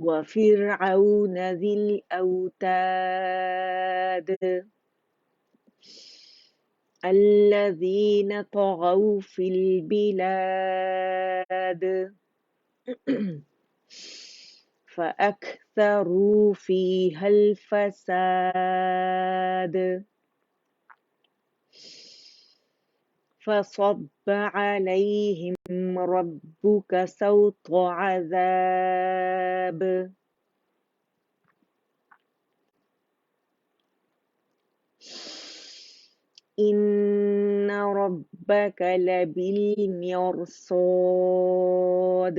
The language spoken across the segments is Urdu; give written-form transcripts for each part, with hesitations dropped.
وفرعون ذي الأوتاد الذين طغوا في البلاد فأكثروا فيها الفساد فصب عليهم ربك سوط عذاب إن ربك لبالمرصاد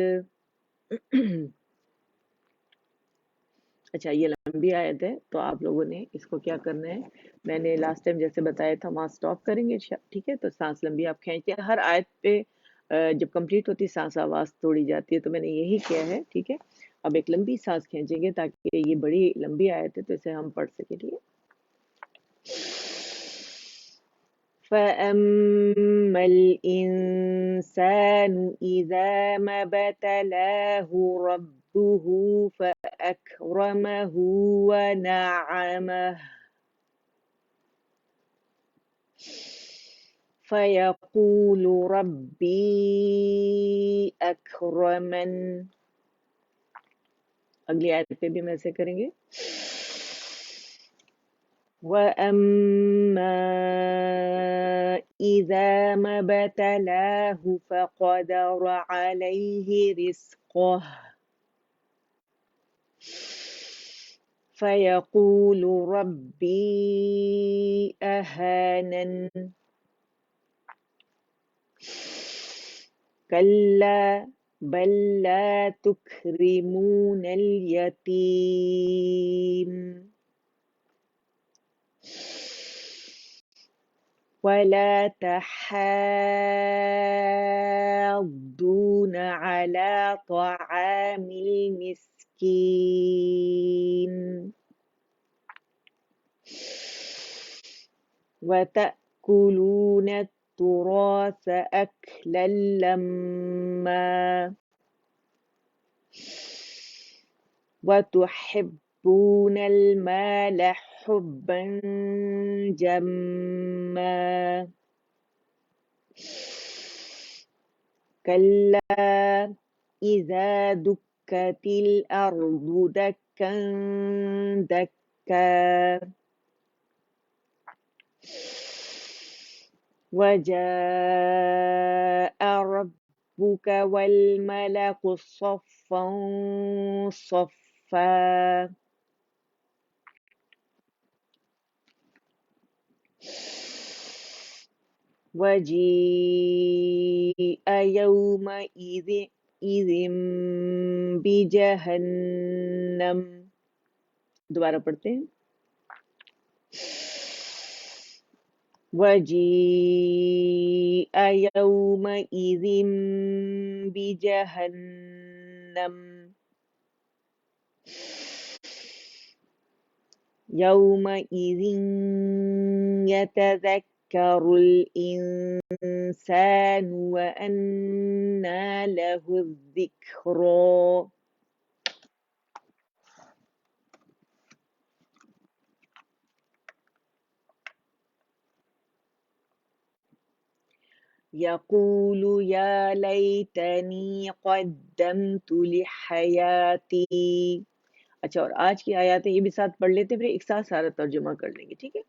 اچھا یہ لمبی آیت ہے تو آپ لوگوں نے اس کو کیا کرنا ہے، میں نے لاسٹ ٹائم جیسے بتایا تھا وہاں سٹاپ کریں گے، ٹھیک ہے؟ تو سانس لمبی آپ کھینچتے ہیں، ہر آیت پہ جب کمپلیٹ ہوتی سانس آواز توڑی جاتی ہے، تو میں نے یہی کیا ہے، ٹھیک ہے؟ اب ایک لمبی سانس کھینچیں گے تاکہ یہ بڑی لمبی آیت ہے تو اسے ہم پڑھ سکیں، ٹھیک ہے؟ فَأَمَّا الْإِنسَانُ إِذَا مَا ابْتَلَاهُ رَبُّهُ فَأَكْرَمَهُ وَنَعَّمَهُ فَيَقُولُ رَبِّي أَكْرَمَنِ اگلی آیت پہ بھی ہم ایسے کریں گے. وَأَمَّا إِذَا مَا ابْتَلَاهُ فَقَدَرَ عَلَيْهِ رِزْقَهُ فَيَقُولُ رَبِّي أَهَانَنِ كَلَّا بَل لَّا تُكْرِمُونَ الْيَتِيمَ وَلَا تَحَاضُّونَ عَلَى طَعَامِ الْمِسْكِينِ وَتَأْكُلُونَ التُّرَاثَ أَكْلًا لَمًّا وَتُحِبُّونَ الْمَالَ حُبًّا جَمًّا كَلَّا إِذَا دُكَّتِ الْأَرْضُ دَكًّا دَكًّا وَجَاءَ رَبُّكَ وَالْمَلَكُ صَفًّا صَفًّا وَجِيءَ يَوْمَئِذٍ بِجَهَنَّمَ دوبارہ پڑھتے ہیں. وَجِيءَ يَوْمَئِذٍ بِجَهَنَّمَ يَوْمَئِذٍ يَتَذَكَّرُ الْإِنسَانُ وَأَنَّى لَهُ الذِّكْرَى يَقُولُ يَا لَيْتَنِي قَدَّمْتُ لِحَيَاتِي. اچھا اور آج کی آیات یہ بھی ساتھ پڑھ لیتے پھر ایک ساتھ سارا ترجمہ کر لیں گے، ٹھیک ہے؟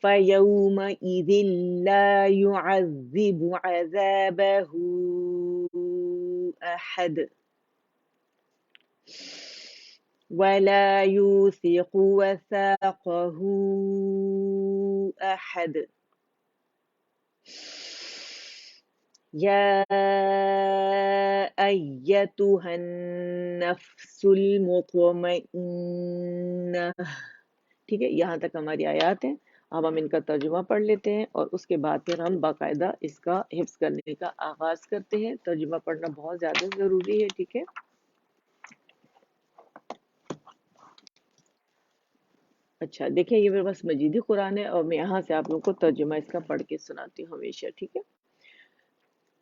فَيَوْمَئِذٍ لَا يُعَذِّبُ عَذَابَهُ أَحَدٌ وَلَا يُوثِقُ وَثَاقَهُ أَحَدٌ يَا أَيَّتُهَا النَّفْسُ الْمُطْمَئِنَّةُ. ٹھیک ہے، یہاں تک ہماری آیات ہیں. اب ہم ان کا ترجمہ پڑھ لیتے ہیں اور اس کے بعد پھر ہم باقاعدہ اس کا حفظ کرنے کا آغاز کرتے ہیں. ترجمہ پڑھنا بہت زیادہ ضروری ہے، ٹھیک ہے؟ اچھا دیکھیں یہ میرے پاس مجیدی قرآن ہے اور میں یہاں سے آپ لوگوں کو ترجمہ اس کا پڑھ کے سناتی ہوں ہمیشہ، ٹھیک ہے؟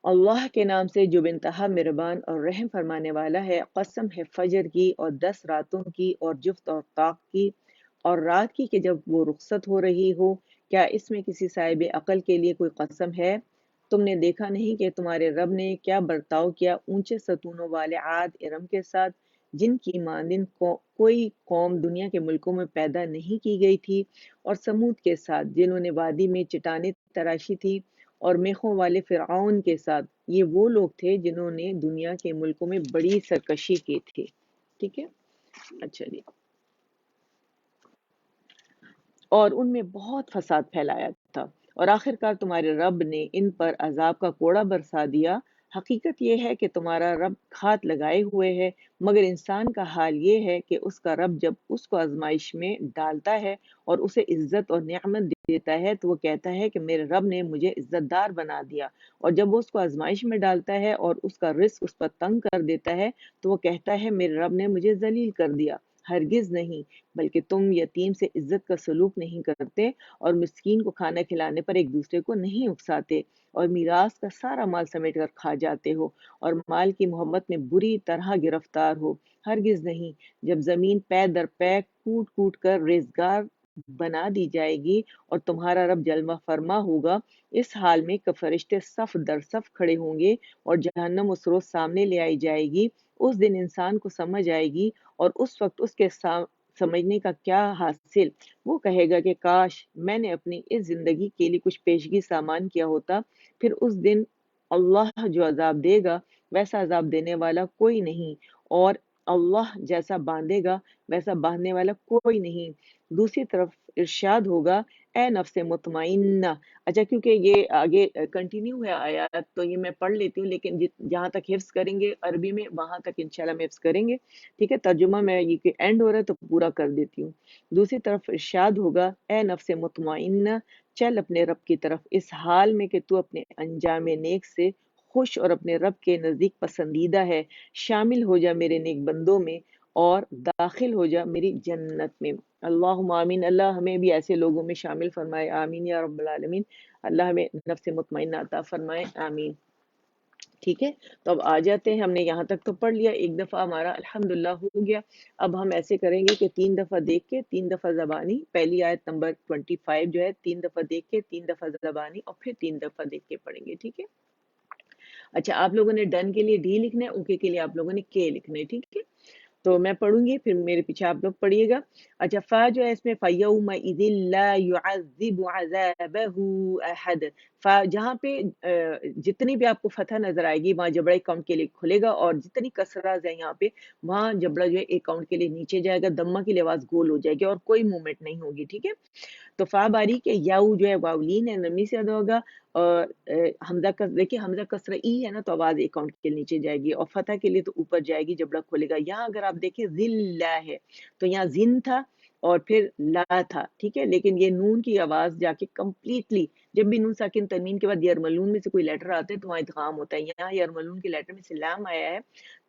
اللہ کے نام سے جو بنتہا مہربان اور رحم فرمانے والا ہے. قسم ہے فجر کی اور 10 راتوں کی اور جفت اور طاق کی اور رات کی کہ جب وہ رخصت ہو رہی ہو. کیا اس میں کسی صاحب عقل کے لیے کوئی قسم ہے؟ تم نے دیکھا نہیں کہ تمہارے رب نے کیا برتاؤ کیا اونچے ستونوں والے عاد ارم کے ساتھ، جن کی مانند کوئی قوم دنیا کے ملکوں میں پیدا نہیں کی گئی تھی، اور سمود کے ساتھ جنہوں نے وادی میں چٹانیں تراشی تھی، اور میخوں والے فرعون کے ساتھ، یہ وہ لوگ تھے جنہوں نے دنیا کے ملکوں میں بڑی سرکشی کی تھی۔ ٹھیک ہے، اچھا جی، اور ان میں بہت فساد پھیلایا تھا، اور آخر کار تمہارے رب نے ان پر عذاب کا کوڑا برسا دیا۔ حقیقت یہ ہے کہ تمہارا رب گھات لگائے ہوئے ہے، مگر انسان کا حال یہ ہے کہ اس کا رب جب اس کو آزمائش میں ڈالتا ہے اور اسے عزت اور نعمت دیتا ہے تو وہ کہتا ہے کہ میرے رب نے مجھے عزت دار بنا دیا، اور جب وہ اس کو آزمائش میں ڈالتا ہے اور اس کا رزق اس پر تنگ کر دیتا ہے تو وہ کہتا ہے میرے رب نے مجھے ذلیل کر دیا۔ ہرگز نہیں، بلکہ تم یتیم سے عزت کا سلوک نہیں کرتے، اور مسکین کو کھانا کھلانے پر ایک دوسرے کو نہیں اکساتے، اور میراث کا سارا مال سمیٹ کر کھا جاتے ہو، اور مال کی محبت میں بری طرح گرفتار ہو۔ ہرگز نہیں، جب زمین پے در پے کوٹ کوٹ کر ریزگار بنا دی جائے گی اور تمہارا رب جلوہ فرما ہوگا، اس حال میں کہ فرشتے صف در صف کھڑے ہوں گے اور جہنم اس روز سامنے لے آئی جائے گی، اس دن انسان کو سمجھ آئے گی، اور اس وقت اس کے سمجھنے کا کیا حاصل؟ وہ کہے گا کہ کاش میں نے اپنی اس زندگی کے لیے کچھ پیشگی سامان کیا ہوتا۔ پھر اس دن اللہ جو عذاب دے گا ویسا عذاب دینے والا کوئی نہیں، اور اللہ جیسا باندھے گا ویسا باندھنے والا کوئی نہیں۔ دوسری طرف ارشاد ہوگا، اے نفس مطمئنہ۔ اچھا، کیونکہ یہ آگے کنٹینیو ہے آیات تو یہ میں پڑھ لیتی ہوں، لیکن جہاں تک حفظ کریں گے عربی میں وہاں تک انشاءاللہ میں حفظ کریں گے۔ ٹھیک ہے، ترجمہ میں یہ کہ اینڈ ہو رہا ہے تو پورا کر دیتی ہوں۔ دوسری طرف ارشاد ہوگا، اے نفس مطمئنہ، چل اپنے رب کی طرف اس حال میں کہ تو اپنے انجام نیک سے خوش اور اپنے رب کے نزدیک پسندیدہ ہے، شامل ہو جا میرے نیک بندوں میں اور داخل ہو جا میری جنت میں۔ اللہم آمین، اللہ ہمیں بھی ایسے لوگوں میں شامل فرمائے، آمین یا رب العالمین۔ اللہ ہمیں نفس مطمئنہ عطا فرمائے، آمین۔ ٹھیک ہے، تو اب آ جاتے ہیں، ہم نے یہاں تک تو پڑھ لیا، ایک دفعہ ہمارا الحمدللہ ہو گیا۔ اب ہم ایسے کریں گے کہ 3 دفعہ دیکھ کے 3 دفعہ زبانی، پہلی آیت نمبر 25 جو ہے 3 دفعہ دیکھ کے 3 دفعہ زبانی، اور پھر 3 دفعہ دیکھ کے پڑھیں گے، ٹھیک ہے۔ اچھا، آپ لوگوں نے ڈن کے لیے ڈی لکھنا ہے، اوکے کے لیے آپ لوگوں نے کے لکھنا ہے، ٹھیک ہے۔ تو میں پڑھوں گی، پھر میرے پیچھے آپ لوگ پڑھیے گا۔ اچھا، فا جو ہے اس میں فَيَوْمَئِذٍ لَا يُعَذِّبُ عَذَابَهُ أَحَدٌ، فا جہاں پہ جتنی بھی آپ کو فتح نظر آئے گی وہاں جبڑا اکاؤنٹ کے لیے کھلے گا، اور جتنی کسراز ہے یہاں پہ وہاں جبڑا جو ہے اکاؤنٹ کے لیے نیچے جائے گا، دمہ کی آواز گول ہو جائے گی اور کوئی موومنٹ نہیں ہوگی، ٹھیک ہے۔ تو فا باریک ہے، یاؤ جو ہے واولین ہے، نرمی سے ادا ہوگا، اور حمزہ دیکھیے حمزہ کسرہ ای ہے نا تو آواز اکاؤنٹ کے نیچے جائے گی، اور فتح کے لیے تو اوپر جائے گی، جبڑا کھولے گا۔ یہاں اگر آپ دیکھیں ذلہ ہے تو یہاں زن تھا اور پھر لا تھا، ٹھیک ہے، لیکن یہ نون کی آواز جا کے کمپلیٹلی، جب بھی نون ساکن تنوین کے بعد یرملون میں سے کوئی لیٹر آتے ہیں تو وہاں ادغام ہوتا ہے، یہاں یرملون کے لیٹر میں سے لام آیا ہے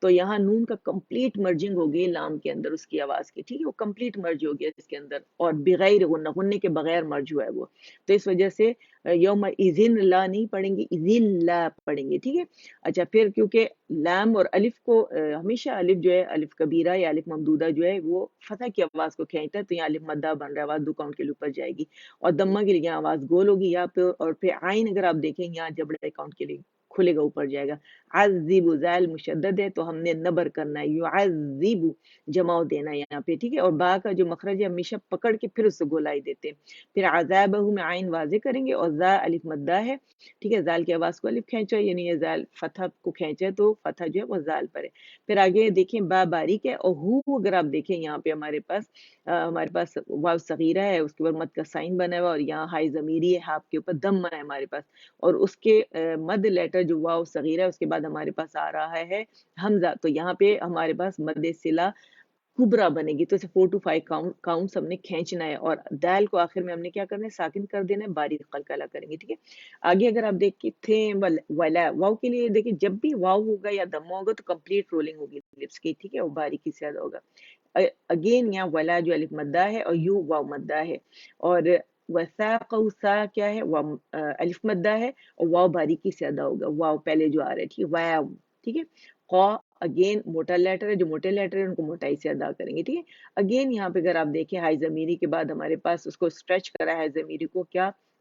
تو یہاں نون کا کمپلیٹ مرجنگ ہو گئی لام کے اندر اس کی آواز کی، ٹھیک ہے، وہ کمپلیٹ مرج ہو گیا اس کے اندر، اور بغیر غنہ، غننے کے بغیر مرج ہوا ہے وہ، تو اس وجہ سے یوم اذن لا نہیں پڑھیں گے، اذن لا پڑھیں گے، ٹھیک ہے۔ اچھا، پھر کیونکہ لام اور الف کو ہمیشہ الف جو ہے الف کبیرہ یا الف ممدودہ جو ہے وہ فتح کی آواز کو کھینچتا ہے، تو یہاں الف مدہ بن رہا ہے، آواز دو کاؤنٹ کے لیے اوپر جائے گی، اور دمہ کے لیے یہاں آواز گول ہوگی یہاں پہ، اور پھر عین اگر آپ دیکھیں یہاں جبڑا اکاؤنٹ کے لیے کھلے گا، اوپر جائے گا۔ عذب زال مشدد ہے تو ہم نے نبر کرنا ہے، یعذب جماؤ دینا ہے یہاں پہ، ٹھیک ہے، اور با کا جو مخرج ہے ہمیشہ پکڑ کے پھر اس سے گولائی دیتے ہیں۔ پھر عذابہ میں عین واضح کریں گے، اور زا الف مدہ ہے، ٹھیک ہے، زال کی آواز کو الف کھینچا، یعنی یہ زال فتح کو کھینچا ہے تو فتح جو ہے وہ زال پر ہے۔ پھر آگے دیکھیں با باریک ہے، اور ہو اگر آپ دیکھیں یہاں پہ ہمارے پاس واو صغیرہ ہے، اس کے اوپر مد کا سائن بنا ہوا ہے، اور یہاں ہائی ضمیری ہے، ہاف کے اوپر دم ہے ہمارے پاس، اور اس کے مد لیٹر جو واو صغیرہ ہے اس کے بعد ہمارے پاس آ رہا ہے حمزہ، تو یہاں پہ ہمارے پاس مد صلہ کبرا بنے گی، تو اسے 4 to 5 کاؤنٹس ہم نے کھینچنا ہے، اور دال کو آخر میں ہم نے کیا کرنا ہے، ساکن کر دینا ہے، باریک قلقلہ کریں گے، ٹھیک ہے۔ آگے اگر آپ دیکھیں تھے ولا، واو کے لیے دیکھیں جب بھی واو ہوگا یا دمہ ہوگا تو کمپلیٹ رولنگ ہوگی لپس کی، ٹھیک ہے، وہ باریکی سے زیادہ ہوگا۔ اگین یہاں ولا جو الف مدہ ہے اور یو واو مدہ ہے، اور وثاق سا کیا ہے، الف مدہ ہے اور واو باریکی سے ادا ہوگا، واو پہلے جو آ رہا ہے، ٹھیک ہے، واو، ٹھیک ہے۔ قا اگین موٹا لیٹر ہے، جو موٹے لیٹر ہے ان کو موٹائی سے ادا کریں گے، ٹھیک ہے۔ اگین یہاں پہ اگر آپ دیکھیں ہائی ضمیری کے بعد ہمارے پاس اس کو اسٹریچ کرا ہے ضمیری کو، کیا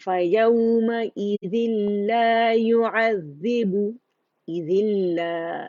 فَيَوْمَئِذٍ لَا يُعَذِّبُ إِذِلَّا،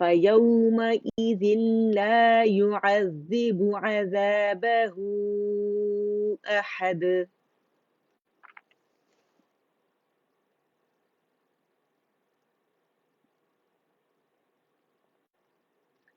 فَيَوْمَئِذٍ لَا يُعَذِّبُ عَذَابَهُ أَحَدٌ।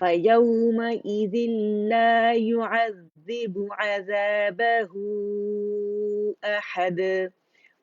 فَيَوْمَئِذٍ لَا يُعَذِّبُ عَذَابَهُ أَحَدٌ।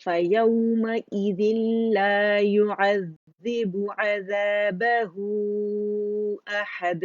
فَيَوْمَئِذٍ لَا يُعَذِّبُ عَذَابَهُ أَحَدٌ।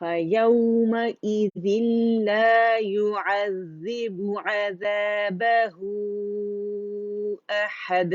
فَيَوْمَئِذٍ لَا يُعَذِّبُ عَذَابَهُ أَحَدٌ۔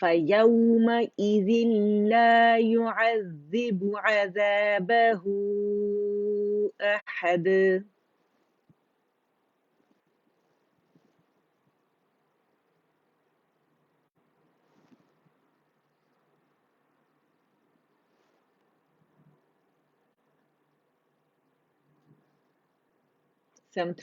فَيَوْمَئِذٍ لَا يُعَذِّبُ عَذَابَهُ أَحَدٌ. 7th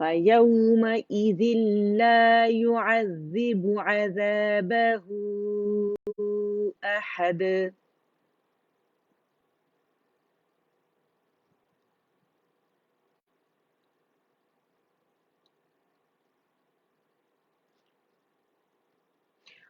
فَيَوْمَئِذٍ لَا يُعَذِّبُ عَذَابَهُ أَحَدٌ.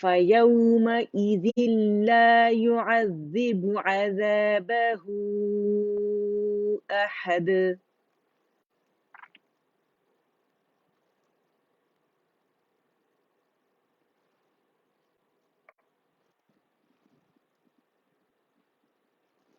فَيَوْمَئِذٍ لَا يُعَذِّبُ عَذَابَهُ أَحَدٌ.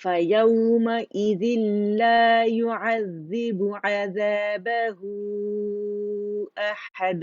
فَيَوْمَئِذٍ لَا يُعَذِّبُ عَذَابَهُ أَحَدٌ.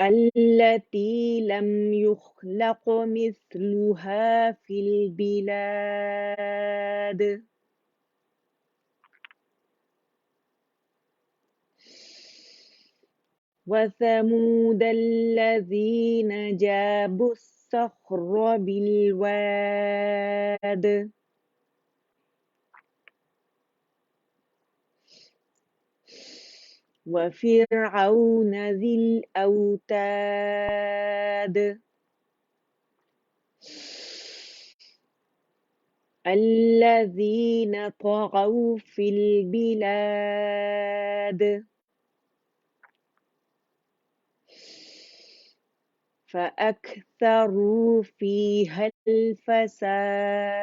التي لم يخلق مثلها في البلاد وثمود الذين جابوا الصخر بالواد وفرعون ذي الأوتاد الذين طغوا في البلاد فأكثروا فيها الفساد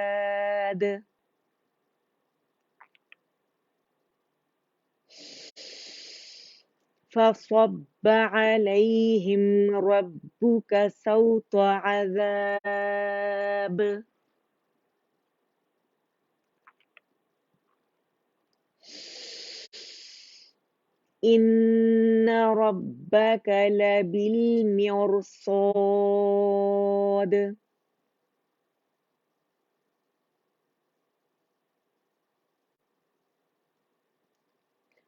فصب عليهم ربك سوط عذاب إن ربك لبالمرصاد.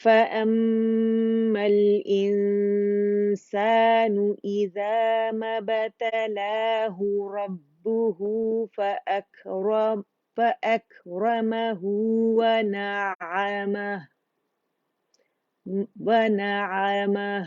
فأما الإنسان إذا ما ابتلاه ربه فأكرمه ونعمه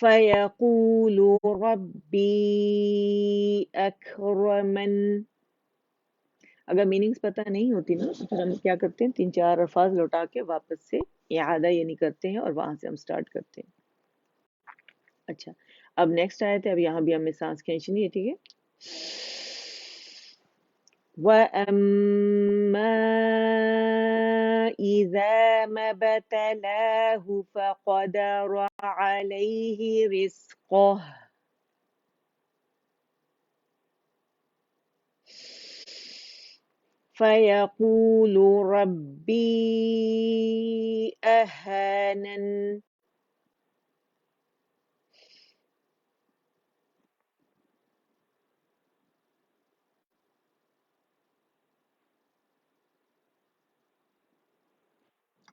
فَيَقُولُ رَبِّي أَكْرَمَنِ. اگر میننگز پتہ نہیں ہوتی نا تو پھر ہم کیا کرتے ہیں، 3-4 الفاظ لوٹا کے واپس سے اعادہ یعنی کرتے ہیں اور وہاں سے ہم سٹارٹ کرتے ہیں. اچھا، اب نیکسٹ آیت ہے. اب یہاں بھی ہمیں سانس کھینچنی ہے، ٹھیک ہے. وَأَمَّا إِذَا مَا ابْتَلَاهُ فَقَدَرَ عَلَيْهِ رِزْقَهُ فَيَقُولُ رَبِّي أَهَانَنِ.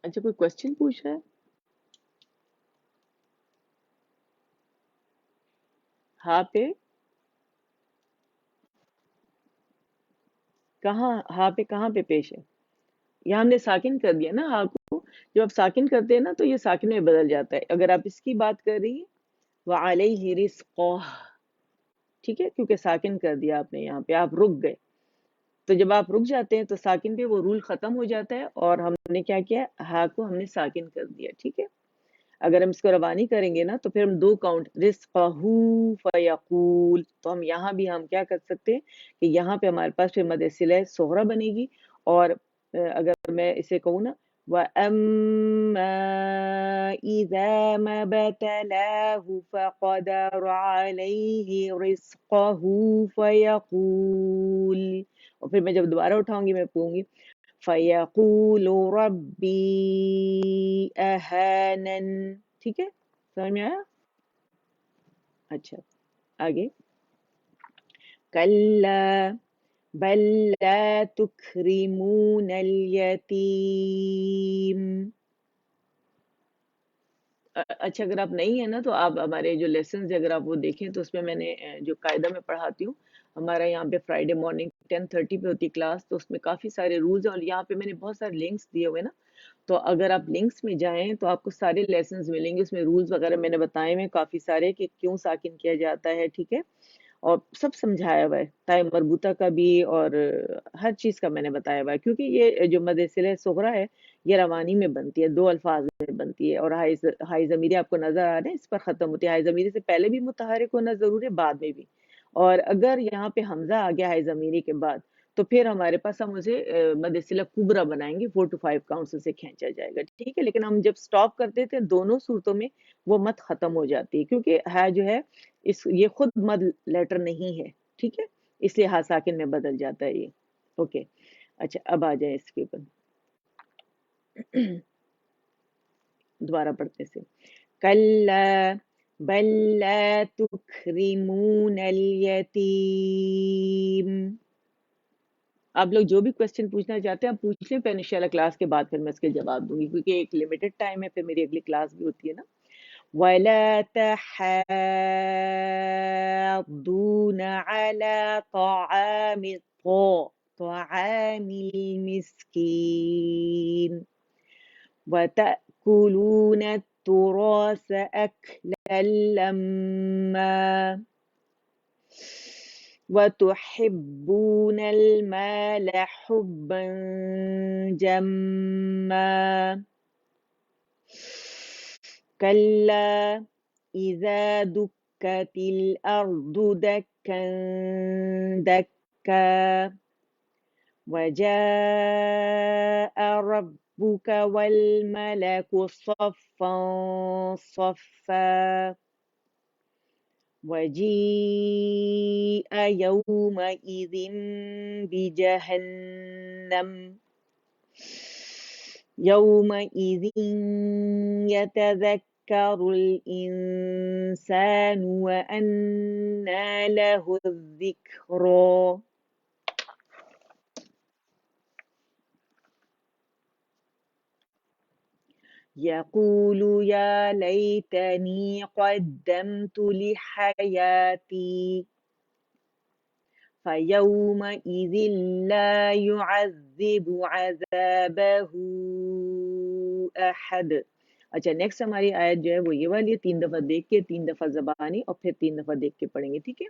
اچھا، کوئی کوشچن پوچھ رہا ہے؟ ہاں پہ کہاں پہ پیش ہے؟ یہاں ہم نے ساکن کر دیا نا ہا کو. جب آپ ساکن کرتے ہیں نا تو یہ ساکن میں بدل جاتا ہے. اگر آپ اس کی بات کر رہی ہیں وَعَلَيْهِ رِزْقُهُ، ٹھیک ہے، کیونکہ ساکن کر دیا آپ نے، یہاں پہ آپ رک گئے. تو جب آپ رک جاتے ہیں تو ساکن پہ وہ رول ختم ہو جاتا ہے، اور ہم نے کیا کیا، ہا کو ہم نے ساکن کر دیا. ٹھیک ہے. اگر ہم اس کو روانی کریں گے نا تو پھر ہم 2 کاؤنٹ رزقہ فیقول، تو ہم یہاں بھی ہم کیا کر سکتے ہیں کہ یہاں پہ ہمارے پاس پھر مد صلہ صغرا بنے گی. اور اگر میں اسے کہوں نا وَأَمَّا إِذَا مَا ابْتَلَاهُ فَقَدَرَ عَلَيْهِ رِزْقَهُ فَيَقُولُ، اور پھر میں جب دوبارہ اٹھاؤں گی میں پوؤں گی فَيَقُولُ رَبِّي أَهَانَنِ. ٹھیک ہے، سمجھ میں آیا؟ اچھا، آگے. كَلَّا بَل لَا تُكْرِمُونَ الْيَتِيمَ. اچھا، اگر آپ نہیں ہیں نا تو آپ ہمارے جو لیسنز اگر آپ وہ دیکھیں تو اس میں میں نے جو قاعدہ میں پڑھاتی ہوں، ہمارا یہاں پہ فرائیڈے مارننگ 10:30 پہ ہوتی کلاس، تو اس میں کافی سارے رولز ہیں، اور یہاں پہ میں نے بہت سارے لنکس دیے ہوئے نا. تو اگر آپ لنکس میں جائیں تو آپ کو سارے لیسنز ملیں گے. اس میں رولز وغیرہ میں نے بتائے ہوئے کافی سارے کہ کیوں ساکن کیا جاتا ہے. ٹھیک ہے، اور سب سمجھایا ہوا ہے، تائے مربوطہ کا بھی اور ہر چیز کا میں نے بتایا ہوا ہے. کیونکہ یہ جو مد صلہ صغرا ہے یہ روانی میں بنتی ہے، 2 الفاظ میں بنتی ہے، اور ہائی ضمیری آپ کو نظر آ رہے ہیں اس پر ختم ہوتی ہے. ہائی ضمیری سے پہلے بھی متحرک ہونا ضرور ہے، بعد میں بھی. اور اگر یہاں پہ حمزہ آ گیا ہائی ضمیری کے بعد تو پھر ہمارے پاس ہم اسے مد صلہ کبرا بنائیں گے، 4 to 5 کاؤنٹس سے کھینچا جائے گا. ٹھیک ہے، لیکن ہم جب سٹاپ کرتے تھے دونوں صورتوں میں وہ مت ختم ہو جاتی ہے، کیونکہ ہے جو ہے یہ خود مد لیٹر نہیں ہے. ٹھیک ہے، اس لیے ہا ساکن میں بدل جاتا ہے یہ. اوکے، اچھا اب آ جائیں اس کے اوپر. دوبارہ پڑھتے سے کَلَّا بَل لَا تُكْرِمُونَ الْيَتِيمَ. آپ لوگ جو بھی کوسچن پوچھنا چاہتے ہیں آپ پوچھ لیں، پھر انشاءاللہ کلاس کے بعد پھر میں اس کے جواب دوں گی، کیونکہ ایک لمیٹڈ ٹائم ہے، پھر میری اگلی کلاس بھی ہوتی ہے نا. وَلَا تَحَاضُّونَ عَلَى طَعَامِ الْمِسْكِينِ وَتَأْكُلُونَ التُّرَاثَ أَكْلًا لَمًّا وَتُحِبُّونَ الْمَالَ حُبًّا جَمًّا كَلَّا إِذَا دُكَّتِ الْأَرْضُ دَكًّا دَكًّا وَجَاءَ رَبُّكَ وَالْمَلَكُ صَفًّا صَفًّا وَجِيءَ يَوْمَئِذٍ بِجَهَنَّمَ يَوْمَئِذٍ يَتَذَكَّرُ الْإِنسَانُ وَأَنَّى لَهُ الذِّكْرَى. يَقُولُ يَا لَيْتَنِي قَدَّمْتُ لِحَيَاتِي فَيَوْمَئِذٍ لَا يُعَذِّبُ عَذَابَهُ أَحَدٌ اچھا نیکسٹ ہماری آیت جو ہے وہ یہ والی ہے، 3 دفعہ دیکھ کے 3 دفعہ زبانی اور پھر 3 دفعہ دیکھ کے پڑھیں گے، ٹھیک ہے.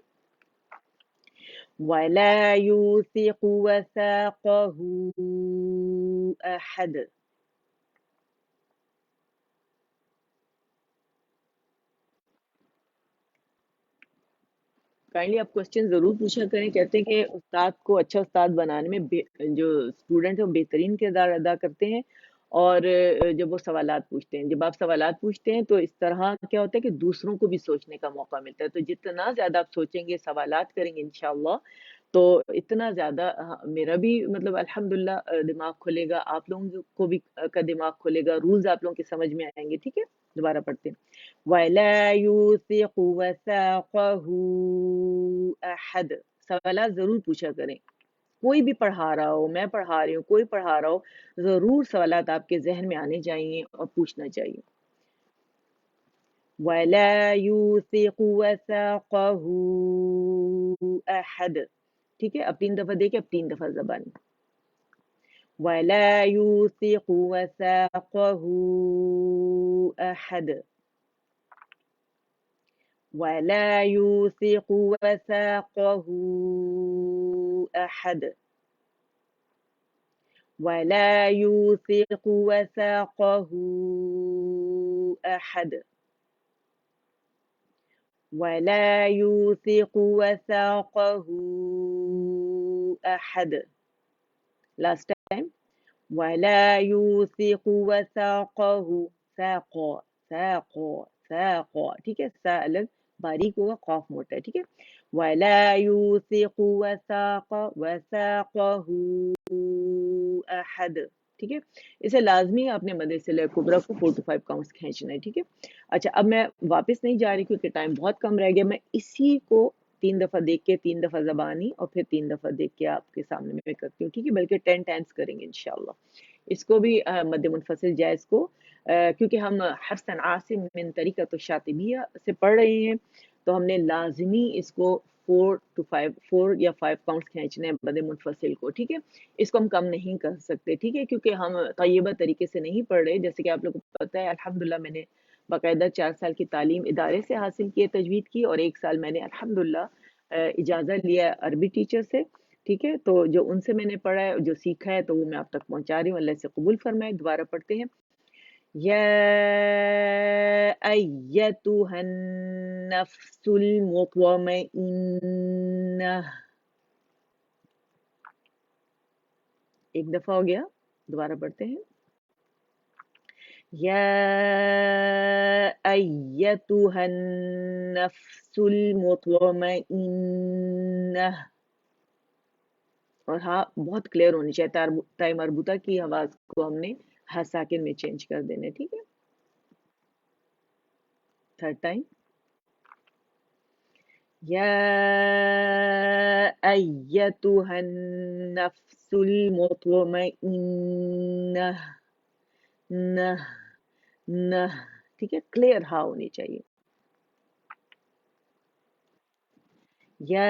وَلَا يُوثِقُ وَثَاقَهُ أَحَدٌ. کائنڈلی آپ کوشچن ضرور پوچھا کریں. کہتے ہیں کہ استاد کو اچھا استاد بنانے میں جو اسٹوڈنٹ ہیں وہ بہترین کردار ادا کرتے ہیں، اور جب وہ سوالات پوچھتے ہیں، جب آپ سوالات پوچھتے ہیں تو اس طرح کیا ہوتا ہے کہ دوسروں کو بھی سوچنے کا موقع ملتا ہے. تو جتنا زیادہ آپ سوچیں گے، سوالات کریں گے انشاءاللہ، تو اتنا زیادہ میرا بھی مطلب الحمدللہ دماغ کھلے گا، آپ لوگوں کو بھی کا دماغ کھلے گا، رولز آپ لوگوں کی سمجھ میں آئیں گے. ٹھیک ہے، دوبارہ پڑھتے ہیں. وَلَا يُوثِقُ وَثَاقَهُ أَحَدٌ. سوالات ضرور پوچھا کریں. کوئی بھی پڑھا رہا ہو، میں پڑھا رہی ہوں، کوئی پڑھا رہا ہو، ضرور سوالات آپ کے ذہن میں آنے چاہیے اور پوچھنا چاہیے. وَلَا يُوثِقُ وَثَاقَهُ أَحَدٌ. ٹھیک ہے، اب 3 دفعہ دیکھیں، اب 3 دفعہ زبانی. وَلَا يُوثِقُ وَثَاقَهُ أَحَدٌ. وَلَا يُوثِقُ وَثَاقَهُ أَحَدٌ. وَلَا يُوثِقُ وَثَاقَهُ أَحَدٌ. وَلَا يُوثِقُ وَثَاقَهُ أَحَدٌ. Last time. وَلَا يُوثِقُ وَثَاقَهُ. ساق. ٹھیک ہے، سا الگ باریک ہوگا، قاف موٹا ہے. ٹھیک ہے. وَلَا يُوثِقُ وَثَاقَهُ أَحَدٌ. ٹھیک ہے، اسے لازمی آپ نے مد صلہ کبریٰ کو 4 to 5 کاؤنٹس کھینچنا ہے. ٹھیک ہے. اچھا اب میں واپس نہیں جا رہی کیونکہ ٹائم بہت کم رہ گیا. میں اسی کو 3 دفعہ دیکھ کے 3 دفعہ زبانی اور پھر 3 دفعہ دیکھ کے آپ کے سامنے میں کرتی ہوں. ٹھیک ہے، بلکہ 10 ٹائمس کریں گے انشاءاللہ. اس کو بھی مد منفصل جائز کو کیونکہ ہم حفص عن عاصم من طریقۃ الشاطبیہ سے پڑھ رہے ہیں، تو ہم نے لازمی اس کو 4 یا 5 کاؤنٹس کھینچنے ہیں مد منفصل کو. ٹھیک ہے، اس کو ہم کم نہیں کر سکتے. ٹھیک ہے، کیونکہ ہم طیبہ طریقے سے نہیں پڑھ رہے. جیسے کہ آپ لوگوں کو پتہ ہے الحمدللہ میں نے باقاعدہ 4 سال کی تعلیم ادارے سے حاصل کی ہے، تجوید کی، اور 1 سال میں نے الحمدللہ اجازہ لیا عربی ٹیچر سے. ٹھیک ہے، تو جو ان سے میں نے پڑھا ہے، جو سیکھا ہے، تو وہ میں آپ تک پہنچا رہی ہوں. اللہ سے قبول فرمائے. دوبارہ پڑھتے ہیں. یا ایتھا النفس المطمئنہ. ایک دفعہ ہو گیا، دوبارہ پڑھتے ہیں. یا ایتھا النفس المطمئنہ. اور ہاں بہت کلیئر ہونی چاہیے. تائی مربوطہ کی آواز کو ہم نے ہا ساکن میں چینج کر دینا. ٹھیک ہے، تھرڈ ٹائم. یا ایتھا النفس المطمئنہ. نہ نہ. ٹھیک ہے، کلیئر ہا ہونی چاہیے. یا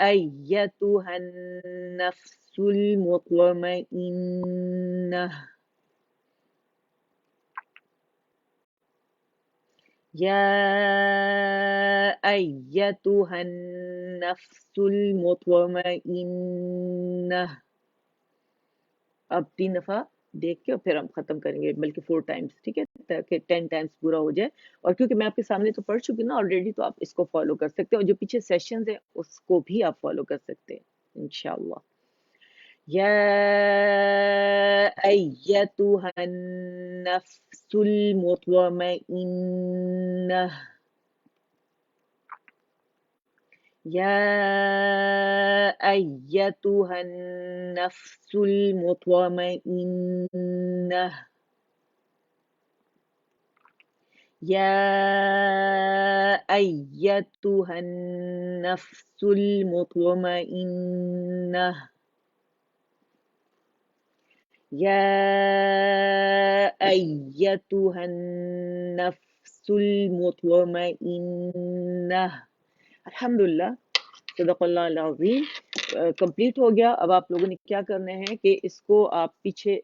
ایتھا النفس المطمئنہ. یا ایتھا النفس المطمئنہ. اب 3 دفعہ دیکھ کے اور پھر ہم ختم کریں گے، بلکہ 4 ٹائمز. ٹھیک ہے، تاکہ 10 ٹائمز پورا ہو جائے. اور کیونکہ میں آپ کے سامنے تو پڑھ چکی نا آلریڈی، تو آپ اس کو فالو کر سکتے ہیں، اور جو پیچھے سیشنز ہیں اس کو بھی آپ فالو کر سکتے ہیں انشاءاللہ. یا ایتھا النفس المطمئنہ. یا ایتھا النفس المطمئنہ. یا ایتھا النفس المطمئنہ. یا ایتھا النفس المطمئنہ. الحمدللہ، صدق اللہ العظیم. کمپلیٹ ہو گیا. اب آپ لوگوں نے کیا کرنا ہے کہ اس کو آپ پیچھے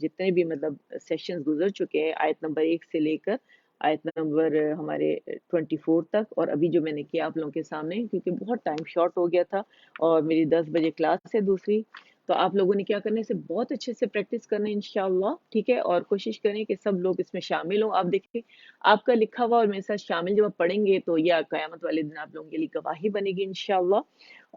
جتنے بھی مطلب سیشنز گزر چکے ہیں آیت نمبر 1 سے لے کر آیت نمبر ہمارے 24 تک، اور ابھی جو میں نے کیا آپ لوگوں کے سامنے، کیونکہ بہت ٹائم شارٹ ہو گیا تھا اور میری 10 بجے کلاس ہے دوسری، تو آپ لوگوں نے کیا کرنا ہے، اسے بہت اچھے سے پریکٹس کرنا ہے انشاءاللہ. ٹھیک ہے، اور کوشش کریں کہ سب لوگ اس میں شامل ہوں. آپ دیکھیں آپ کا لکھا ہوا اور میرے ساتھ شامل جب آپ پڑھیں گے تو یہ قیامت والے دن آپ لوگوں کے لیے گواہی بنے گی انشاءاللہ.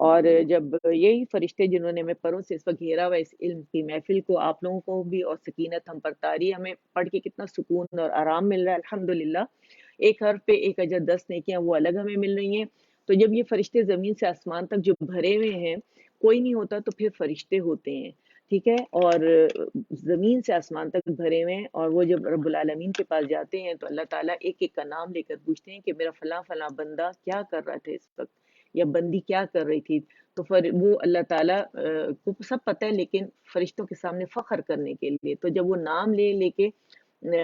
اور جب یہی فرشتے جنہوں نے ہمیں پروں سے اس وقت گھیرا ہوا ہے اس علم کی محفل کو، آپ لوگوں کو بھی اور سکینت ہم پر طاری، ہمیں پڑھ کے کتنا سکون اور آرام مل رہا ہے الحمدللہ. ایک حرف پہ 1 اجر 10 نیکیاں وہ الگ ہمیں مل رہی ہیں. تو جب یہ فرشتے زمین سے آسمان تک جو بھرے ہوئے ہیں، کوئی نہیں ہوتا تو پھر فرشتے ہوتے ہیں. ٹھیک ہے، اور زمین سے آسمان تک بھرے ہوئے ہیں، اور وہ جب رب العالمین کے پاس جاتے ہیں تو اللہ تعالیٰ ایک ایک کا نام لے کر پوچھتے ہیں کہ میرا فلاں فلاں بندہ کیا کر رہا تھا اس وقت، یا بندی کیا کر رہی تھی. تو وہ اللہ تعالیٰ کو سب پتہ ہے، لیکن فرشتوں کے سامنے فخر کرنے کے لیے، تو جب وہ نام لے لے کے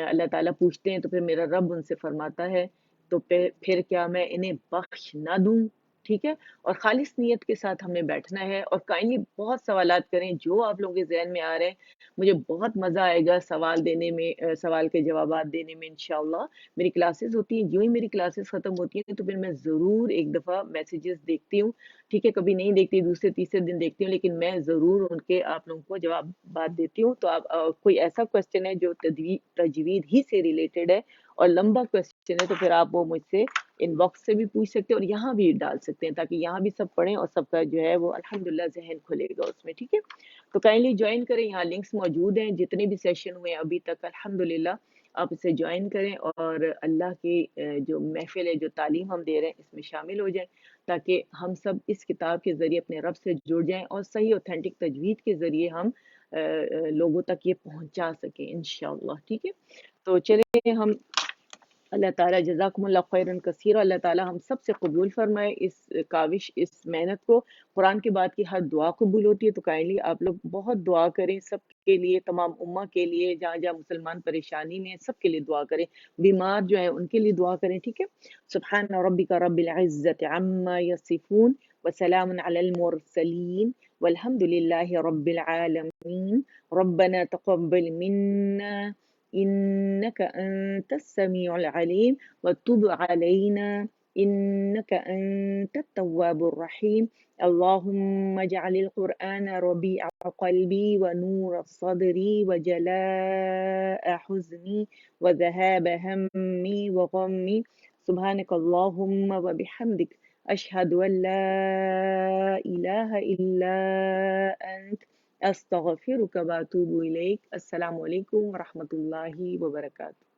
اللہ تعالیٰ پوچھتے ہیں تو پھر میرا رب ان سے فرماتا ہے تو پھر کیا میں انہیں بخش نہ دوں. ٹھیک ہے، اور خالص نیت کے ساتھ ہم نے بیٹھنا ہے، اور کائنڈلی بہت سوالات کریں جو آپ لوگوں کے ذہن میں آ رہے ہیں. مجھے بہت مزہ آئے گا سوال دینے میں، سوال کے جوابات دینے میں انشاءاللہ. میری کلاسز ہوتی ہیں، جو ہی میری کلاسز ختم ہوتی ہیں تو پھر میں ضرور ایک دفعہ میسیجز دیکھتی ہوں. ٹھیک ہے، کبھی نہیں دیکھتی، دوسرے تیسرے دن دیکھتی ہوں، لیکن میں ضرور ان کے آپ لوگوں کو جوابات دیتی ہوں. تو آپ کوئی ایسا کویسچن ہے جو تجوید ہی سے ریلیٹڈ ہے اور لمبا کویسچن ہے تو پھر آپ وہ مجھ سے ان باکس سے بھی پوچھ سکتے ہیں اور یہاں بھی ڈال سکتے ہیں، تاکہ یہاں بھی سب پڑھیں اور سب کا جو ہے وہ الحمدللہ ذہن کھلے گا اس میں. ٹھیک ہے، تو کائنڈلی جوائن کریں، یہاں لنکس موجود ہیں، جتنے بھی سیشن ہوئے ہیں ابھی تک الحمدللہ آپ اسے جوائن کریں اور اللہ کی جو محفل ہے، جو تعلیم ہم دے رہے ہیں، اس میں شامل ہو جائیں، تاکہ ہم سب اس کتاب کے ذریعے اپنے رب سے جڑ جائیں اور صحیح اوتھینٹک تجوید کے ذریعے ہم لوگوں تک یہ پہنچا سکیں انشاءاللہ. ٹھیک ہے، تو چلیں ہم اللہ تعالیٰ جزاکم اللہ خیرن کثیر، اللہ تعالیٰ ہم سب سے قبول فرمائے اس کاوش، اس محنت کو. قرآن کے بعد کی ہر دعا قبول ہوتی ہے، تو کائنڈلی آپ لوگ بہت دعا کریں سب کے لیے، تمام امہ کے لیے، جہاں جہاں مسلمان پریشانی میں ہیں سب کے لیے دعا کریں، بیمار جو ہیں ان کے لیے دعا کریں. ٹھیک ہے، سبحان ربک رب العزت عما یصفون وسلام علی المرسلین والحمد للہ رب العالمین. ربنا تقبل منا إنك أنت السميع العليم وتب علينا إنك أنت التواب الرحيم. اللهم اجعل القرآن ربيع قلبي ونور صدري وجلاء حزني وذهاب همي وغمي. سبحانك اللهم وبحمدك أشهد أن لا إله إلا أنت استغفرک و اتوب الیک. السلام علیکم ورحمۃ اللہ وبرکاتہ.